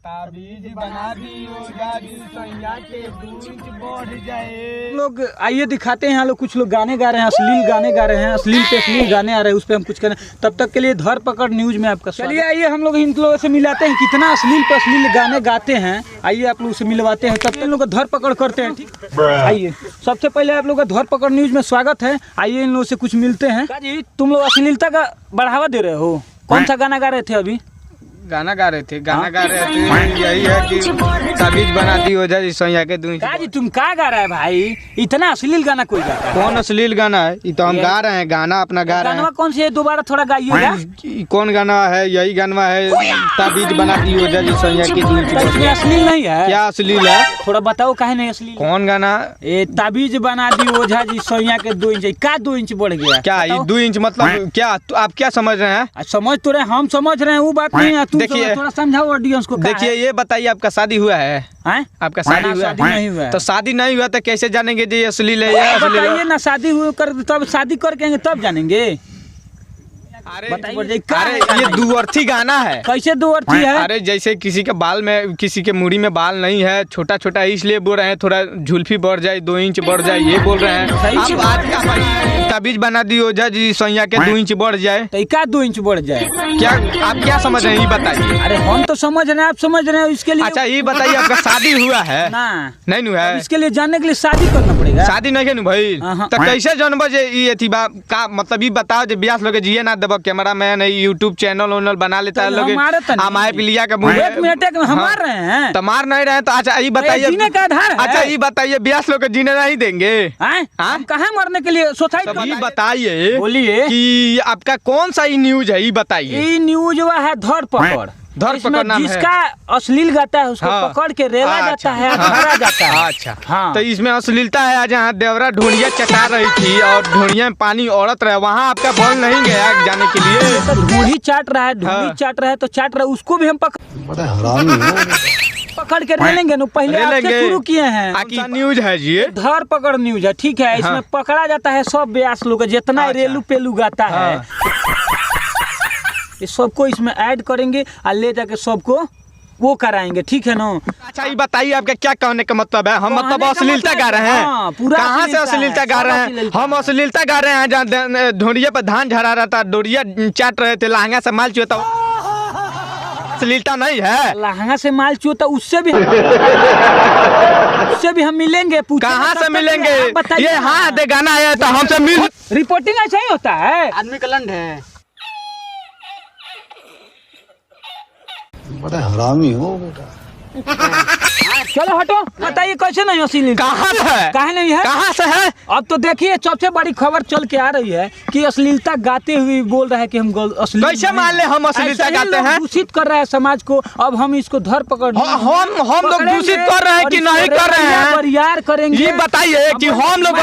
ताबीज बना दियो जादी सैया के दूज बढ़ जाए। लोग आइए दिखाते हैं। यहाँ लोग कुछ लोग गाने गा रहे हैं, अश्लील गाने गा रहे हैं, अश्लील पे अश्लील गाने आ रहे हैं, उस पर हम कुछ करें। तब तक के लिए धरपकड़ न्यूज में आपका चलिए आइए हम लोग इन लोगों से मिलाते हैं कितना अश्लील पे अश्लील गाने गाते हैं। आइए आप लोग से मिलवाते हैं, तब तक लोग धरपकड़ करते हैं। ठीक आइए, सबसे पहले आप लोग का धरपकड़ न्यूज में स्वागत है। आइए इन लोगों से कुछ मिलते हैं। जी तुम लोग अश्लीलता का बढ़ावा दे रहे हो, कौन सा गाना गा रहे थे अभी? गाना गा रहे थे यही है कि ताबीज बना दी हो जाए सैया के दूज। जी तुम क्या गा रहा है भाई? इतना अश्लील गाना कोई गाता है? कौन अश्लील गाना है? ये तो हम गा रहे हैं, गाना अपना गा रहे हैं। कौन से है? दोबारा थोड़ा गाइएगा। कौन गाना है? यही गाना है, ताबीज बना दी हो जाए सैया के दूज। इसमें अश्लील नहीं है? क्या अश्लील है? थोड़ा बताओ काहे नहीं अश्लील? कौन गाना? ए ताबीज बना दी ओझा जी सैया के 2 इंच। का 2 इंच बढ़ गया? क्या ये 2 इंच मतलब क्या? आप क्या समझ रहे हैं? समझ तो रहे, हम समझ रहे हैं, वो बात नहीं है। तुम देखिए थोड़ा समझाओ ऑडियंस को। देखिए ये बताइए, आपका शादी हुआ है? आपका शादी हुआ शादी नहीं हुआ है। तो शादी नहीं हुआ तो कैसे जानेंगे ये अश्लील है या अश्लील बताइए है? ना, शादी हुई कर तब शादी करके तब जानेंगे। अरे बताइए ये दुअर्थी गाना है। कैसे दुअर्थी है? अरे जैसे किसी के बाल में, किसी के मुड़ी में बाल नहीं है, छोटा छोटा, इसलिए बोल रहे हैं थोड़ा झुल्फी बढ़ जाए, 2 इंच बढ़ जाए, ये बोल रहे हैं। अब आज का ताबीज बना दी हो जाए जी सैया के 2 इंच बढ़ जाए, तो क्या 2 इंच बढ़ जाए? क्या आप क्या समझ रहे हैं ये बताइए? अरे हम तो समझ रहे हैं, आप समझ रहे हैं, इसके लिए। अच्छा ये बताइए, आपका शादी हुआ है? ना नहीं हुआ है। इसके लिए जानने के लिए शादी करना पड़ेगा। शादी नहीं है भाई, तो कैसे जानबो जे ये थी बा का मतलब? ये बताओ जे ब्यास लोग जिए ना देबो, कैमरा मैन यूट्यूब चैनल वैनल बना लेता है लोग, हमारे पिलिया का मुंह एक मिनट हम मार रहे हैं तो मार नहीं रहे। तो अच्छा ये बताइए, जीने का आधार है। अच्छा ये बताइए, ब्यास लोग जीने नहीं देंगे? हम कहाँ मरने के लिए सोसाइटी? ये बताइए, बोलिए कि आपका कौन सा ये न्यूज है, ये बताइए। ये न्यूज हुआ है धरपकड़। धरपकड़ नाम है। जिसका अश्लील गाता है उसको पकड़ के रेला जाता है, मारा जाता है। अच्छा हाँ। तो इसमें अश्लीलता है। जहाँ देवरा ढूंढिया चटा रही थी और ढूंढिया में पानी औरत रहे, वहाँ आपका बल नहीं गया जाने के लिए? तो ढूंढी चाट रहा है, ढूंढी चाट रहा है तो चाट रहा है, उसको भी हम पकड़ के ले लेंगे। पहले आपसे शुरू किए हैं। न्यूज है जी, धरपकड़ न्यूज है, ठीक है। इसमें पकड़ा जाता है सब ब्यास लोग, जितना रेलू पेलू गाता है ये सबको इसमें ऐड करेंगे और ले जाके सबको वो कराएंगे, ठीक है ना? अच्छा ये बताइए, आपका क्या कहने का मतलब है? हम मतलब अश्लीलता गा रहे हैं? कहाँ से अश्लीलता गा रहे हैं? हम अश्लीलता गा रहे हैं जहाँ ढोड़िया पर धान झरा रहा था, डोरिया चाट रहे थे, लहंगा से माल चुता, अश्लीलता नहीं है? लहंगा से माल चुता उससे भी हम मिलेंगे। कहाँ से मिलेंगे? ये हाँ दे गाना आया तो हमसे मिल। रिपोर्टिंग ऐसा ही होता है, आदमी का लंड है। बड़ा हरामी हो बेटा। चलो हटो, बताइए कैसे नहीं अश्लील? कहाँ से है? कहाँ नहीं है? कहाँ से है? अब तो देखिए सबसे बड़ी खबर चल के आ रही है कि अश्लीलता गाते हुए बोल रहा है कि हम अश्लील। कैसे मान ले हम अश्लीलता गाते हैं? दूषित कर रहा है समाज को। अब हम इसको धरपकड़ हम लोग दूषित कर रहे हैं कि नहीं कर रहे हैं? यार करेंगे। ये बताइए कि हम लोग